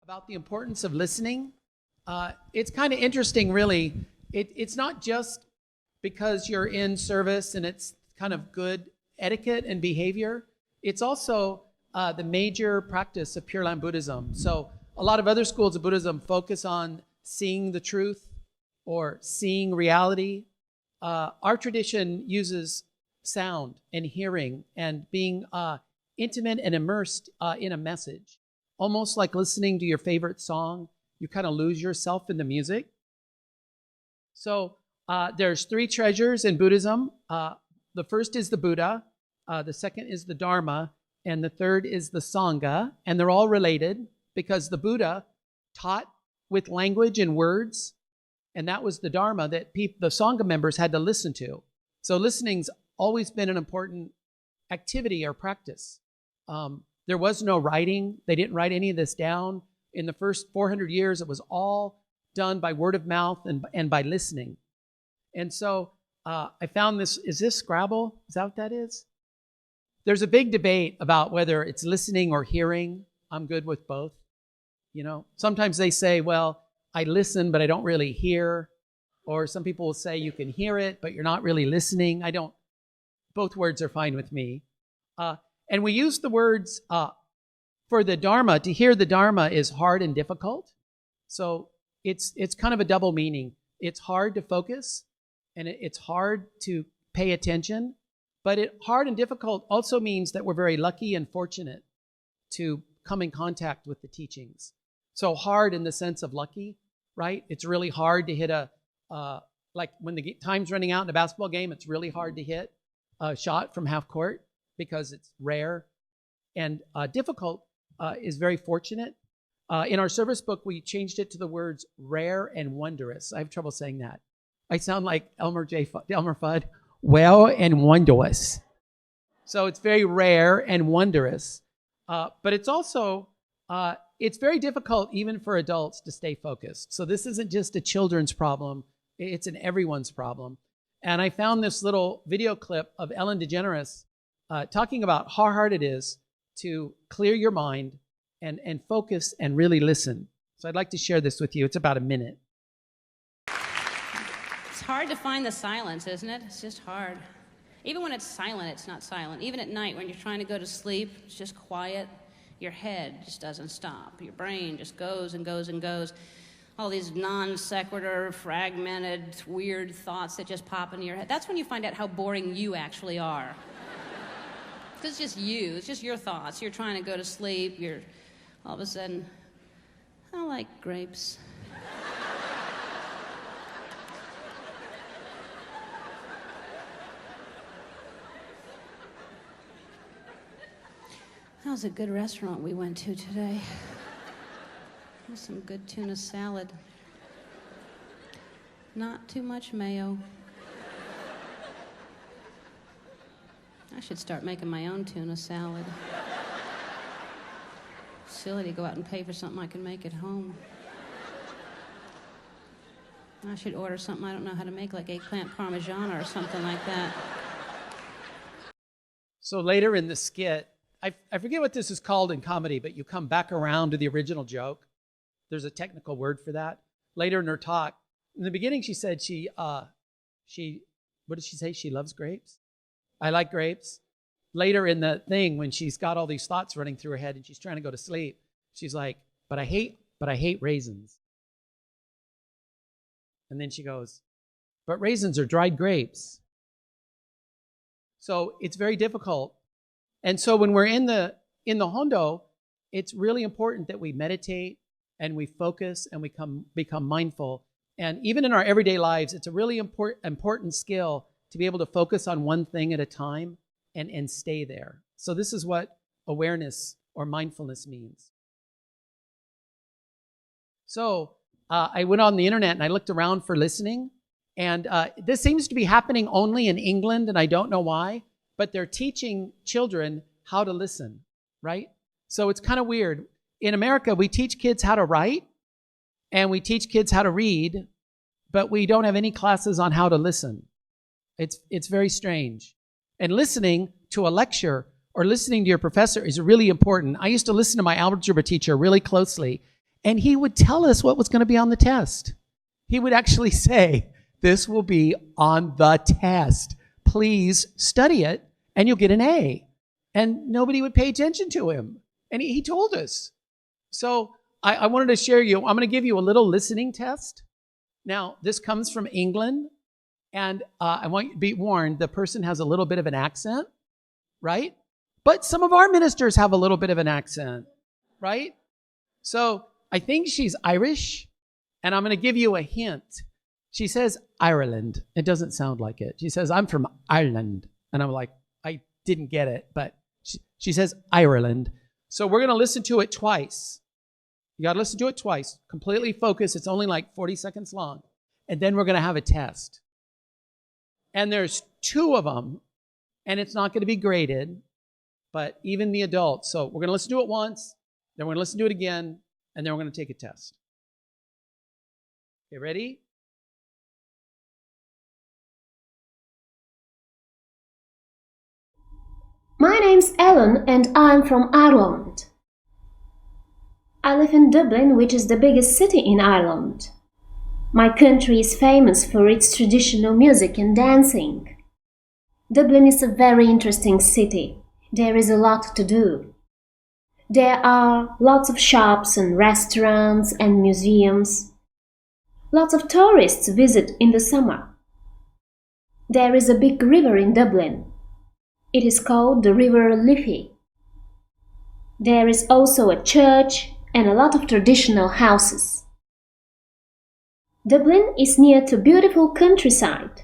about the importance of listening. It's kind of interesting, really. It's not just because you're in service and it's kind of good etiquette and behavior. It's also the major practice of Pure Land Buddhism. So a lot of other schools of Buddhism focus on seeing the truth or seeing reality. Our tradition uses sound and hearing and being intimate and immersed in a message. Almost like listening to your favorite song. You kind of lose yourself in the music. So there's three treasures in Buddhism. The first is the Buddha, the second is the Dharma, and the third is the Sangha. And they're all related because the Buddha taught with language and words, and that was the Dharma that the Sangha members had to listen to. So listening's always been an important activity or practice. There was no writing. They didn't write any of this down. In the first 400 years, it was all done by word of mouth and by listening. And so I found this. Is this Scrabble? Is that what that is? There's a big debate about whether it's listening or hearing. I'm good with both. You know, sometimes they say, well, I listen, but I don't really hear. Or some people will say you can hear it, but you're not really listening. Both words are fine with me. And we use the words for the Dharma. To hear the Dharma is hard and difficult. So it's kind of a double meaning. It's hard to focus, and it's hard to pay attention. But hard and difficult also means that we're very lucky and fortunate to come in contact with the teachings. So hard in the sense of lucky, right? It's really hard to hit like when the time's running out in a basketball game, it's really hard to hit a shot from half court because it's rare. And difficult is very fortunate. In our service book, we changed it to the words rare and wondrous. I have trouble saying that. I sound like Elmer Fudd. Well and wondrous. So it's very rare and wondrous. But it's also, it's very difficult even for adults to stay focused. So this isn't just a children's problem. It's an everyone's problem. And I found this little video clip of Ellen DeGeneres talking about how hard it is to clear your mind and focus and really listen. So I'd like to share this with you. It's about a minute. It's hard to find the silence, isn't it? It's just hard. Even when it's silent, it's not silent. Even at night when you're trying to go to sleep, it's just quiet. Your head just doesn't stop. Your brain just goes and goes and goes. All these non sequitur, fragmented, weird thoughts that just pop into your head. That's when you find out how boring you actually are. Because it's just you. It's just your thoughts. You're trying to go to sleep. You're all of a sudden, I like grapes. That was a good restaurant we went to today. There's some good tuna salad. Not too much mayo. I should start making my own tuna salad. Silly to go out and pay for something I can make at home. I should order something I don't know how to make, like eggplant parmigiana or something like that. So later in the skit, I forget what this is called in comedy, but you come back around to the original joke. There's a technical word for that. Later in her talk, in the beginning she said what did she say? She loves grapes? I like grapes. Later in the thing, when she's got all these thoughts running through her head and she's trying to go to sleep, she's like, but I hate raisins. And then she goes, but raisins are dried grapes. So it's very difficult. And so when we're in the Hondo, it's really important that we meditate and we focus and we become mindful. And even in our everyday lives, it's a really important skill to be able to focus on one thing at a time and stay there. So this is what awareness or mindfulness means. So I went on the internet and I looked around for listening. And this seems to be happening only in England, and I don't know why. But they're teaching children how to listen, right? So it's kind of weird. In America, we teach kids how to write, and we teach kids how to read, but we don't have any classes on how to listen. It's very strange. And listening to a lecture or listening to your professor is really important. I used to listen to my algebra teacher really closely, And he would tell us what was going to be on the test. He would actually say, this will be on the test. Please study it and you'll get an A. And nobody would pay attention to him. And he told us. So I wanted to share you, I'm going to give you a little listening test. Now, this comes from England. And I want you to be warned, the person has a little bit of an accent, right? But some of our ministers have a little bit of an accent, right? So I think she's Irish. And I'm going to give you a hint. She says Ireland. It doesn't sound like it. She says, I'm from Ireland. And I'm like, I didn't get it. But she says Ireland. So we're going to listen to it twice. You got to listen to it twice. Completely focus. It's only like 40 seconds long. And then we're going to have a test. And there's 2 of them. And it's not going to be graded. But even the adults. So we're going to listen to it once. Then we're going to listen to it again. And then we're going to take a test. Okay, ready? My name's Ellen and I'm from Ireland. I live in Dublin, which is the biggest city in Ireland. My country is famous for its traditional music and dancing. Dublin is a very interesting city. There is a lot to do. There are lots of shops and restaurants and museums. Lots of tourists visit in the summer. There is a big river in Dublin. It is called the River Liffey. There is also a church and a lot of traditional houses. Dublin is near to beautiful countryside.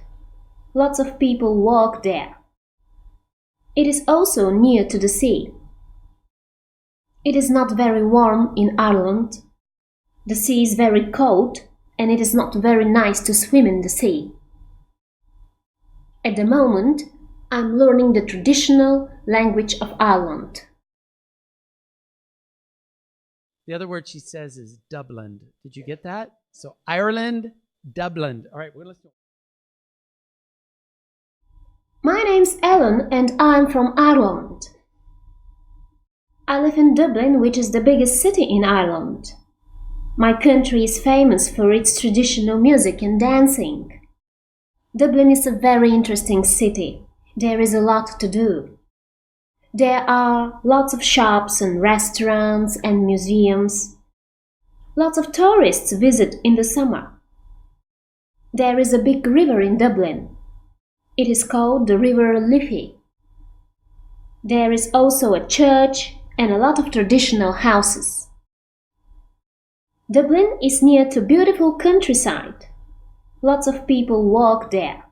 Lots of people walk there. It is also near to the sea. It is not very warm in Ireland. The sea is very cold and it is not very nice to swim in the sea. At the moment, I'm learning the traditional language of Ireland. The other word she says is Dublin. Did you get that? So Ireland, Dublin. All right, we're going to listen. My name's Ellen and I'm from Ireland. I live in Dublin, which is the biggest city in Ireland. My country is famous for its traditional music and dancing. Dublin is a very interesting city. There is a lot to do. There are lots of shops and restaurants and museums. Lots of tourists visit in the summer. There is a big river in Dublin. It is called the River Liffey. There is also a church and a lot of traditional houses. Dublin is near to beautiful countryside. Lots of people walk there.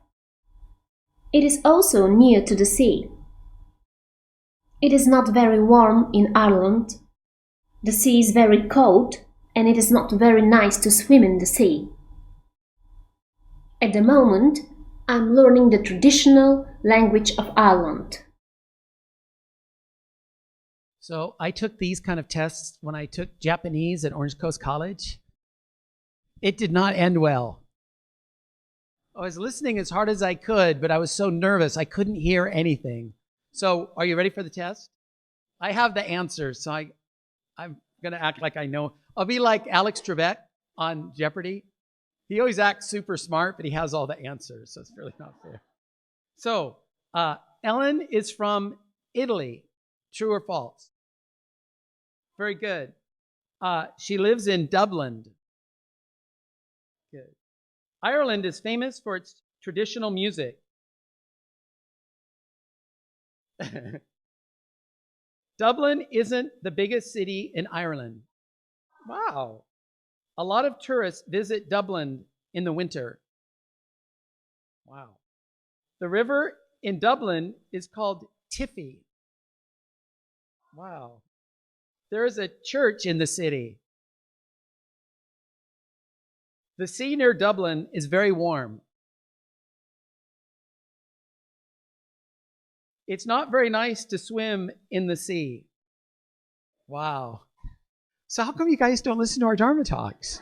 It is also near to the sea. It is not very warm in Ireland. The sea is very cold and it is not very nice to swim in the sea. At the moment, I'm learning the traditional language of Ireland. So I took these kind of tests when I took Japanese at Orange Coast College. It did not end well. I was listening as hard as I could, but I was so nervous I couldn't hear anything. So are you ready for the test? I have the answers, so I'm going to act like I know. I'll be like Alex Trebek on Jeopardy. He always acts super smart, but he has all the answers, so it's really not fair. So Ellen is from Italy. True or false? Very good. She lives in Dublin. Good. Ireland is famous for its traditional music. Dublin isn't the biggest city in Ireland. Wow. A lot of tourists visit Dublin in the winter. Wow. The river in Dublin is called Tiffy. Wow. There is a church in the city. The sea near Dublin is very warm. It's not very nice to swim in the sea. Wow. So how come you guys don't listen to our Dharma talks?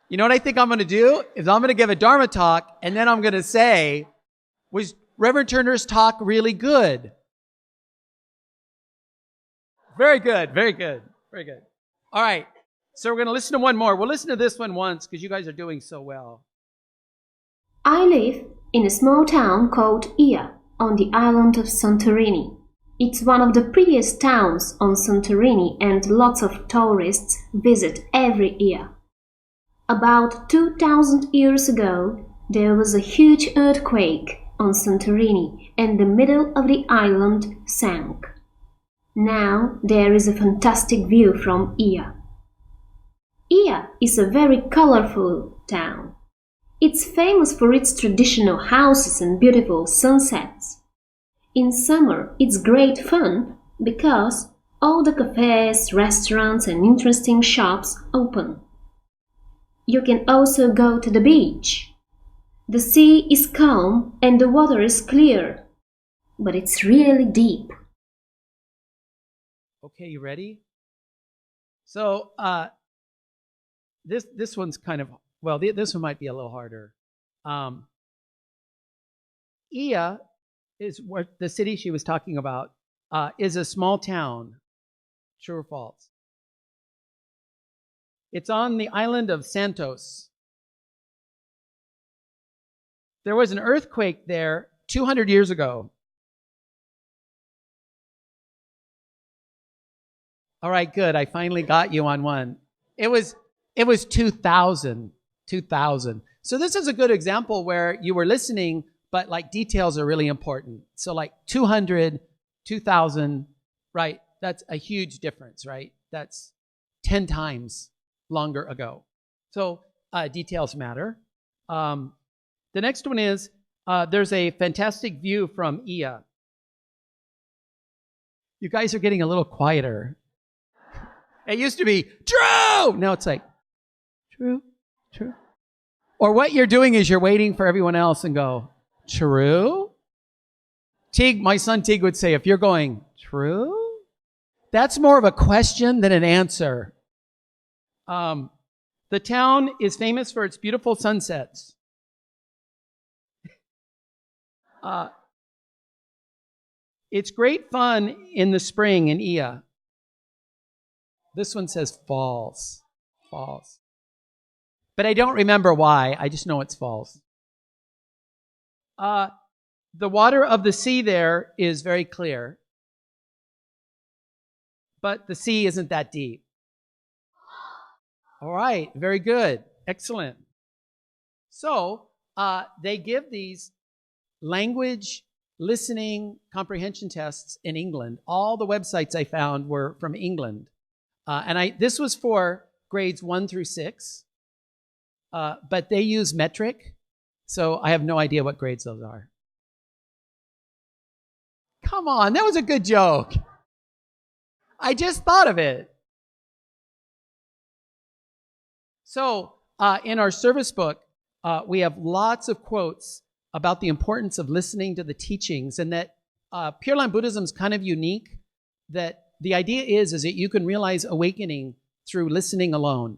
You know what I think I'm going to do? Is I'm going to give a Dharma talk, and then I'm going to say, was Reverend Turner's talk really good? Very good, very good, very good. All right. So we're going to listen to one more. We'll listen to this one once because you guys are doing so well. I live in a small town called Ia on the island of Santorini. It's one of the prettiest towns on Santorini and lots of tourists visit every year. About 2,000 years ago, there was a huge earthquake on Santorini and the middle of the island sank. Now there is a fantastic view from Ia. Ia is a very colorful town. It's famous for its traditional houses and beautiful sunsets. In summer, it's great fun because all the cafes, restaurants and interesting shops open. You can also go to the beach. The sea is calm and the water is clear, but it's really deep. Okay, you ready? So this one's kind of, well, this one might be a little harder. Ia is what the city she was talking about, is a small town. True or false? It's on the island of Santos. There was an earthquake there 200 years ago. All right, good. I finally got you on one. It was 2000. 2000. So this is a good example where you were listening, but like details are really important. So like 200, 2000, right? That's a huge difference, right? That's 10 times longer ago. So details matter. The next one is, there's a fantastic view from Ia. You guys are getting a little quieter. It used to be, true! Now it's like, true, true. Or what you're doing is you're waiting for everyone else and go, true? Teague, my son Teague would say, if you're going, true? That's more of a question than an answer. The town is famous for its beautiful sunsets. It's great fun in the spring in Ia. This one says false. False. But I don't remember why. I just know it's false. The water of the sea there is very clear. But the sea isn't that deep. All right. Very good. Excellent. So they give these language listening comprehension tests in England. All the websites I found were from England. This was for grades 1 through 6, but they use metric, so I have no idea what grades those are. Come on, that was a good joke. I just thought of it. So in our service book, we have lots of quotes about the importance of listening to the teachings, and that Pure Land Buddhism is kind of unique, that the idea is that you can realize awakening through listening alone.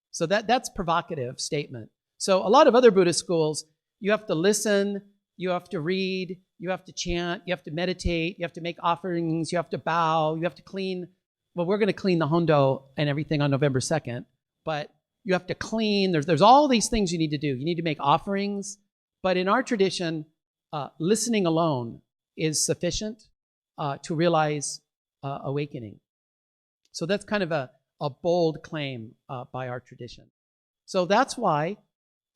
So that's a provocative statement. So a lot of other Buddhist schools, you have to listen, you have to read, you have to chant, you have to meditate, you have to make offerings, you have to bow, you have to clean. Well, we're going to clean the hondo and everything on November 2nd, but you have to clean. There's all these things you need to do. You need to make offerings. But in our tradition, listening alone is sufficient to realize awakening. So that's kind of a bold claim by our tradition. So that's why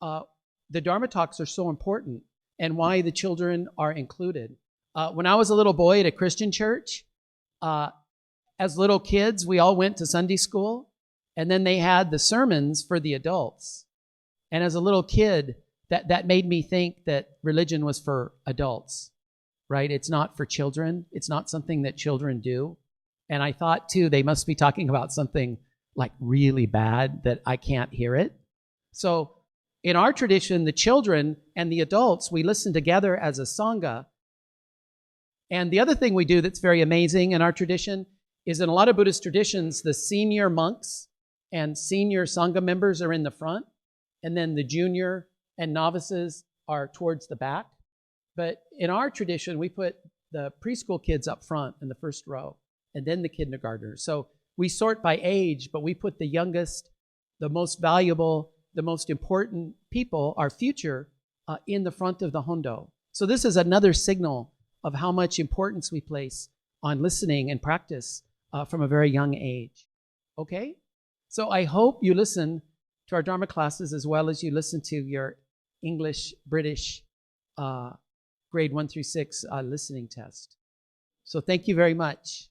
the Dharma talks are so important and why the children are included. When I was a little boy at a Christian church, as little kids, we all went to Sunday school, and then they had the sermons for the adults. And as a little kid, that made me think that religion was for adults, right? It's not for children. It's not something that children do. And I thought, too, they must be talking about something like really bad that I can't hear it. So in our tradition, the children and the adults, we listen together as a sangha. And the other thing we do that's very amazing in our tradition is in a lot of Buddhist traditions, the senior monks and senior sangha members are in the front, and then the junior and novices are towards the back. But in our tradition, we put the preschool kids up front in the first row, and then the kindergartners. So We sort by age, but we put the youngest, the most valuable, the most important people, our future, in the front of the Hondo. So this is another signal of how much importance we place on listening and practice from a very young age. Okay? So I hope you listen to our Dharma classes as well as you listen to your English, British, grade 1 through 6 listening test. So thank you very much.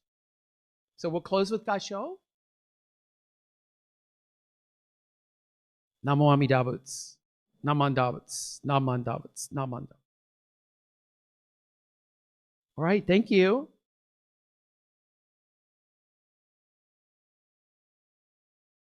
So we'll close with Gasho. Namo Amidavats. Namandavats. Namandavats. Namandavats. All right, thank you.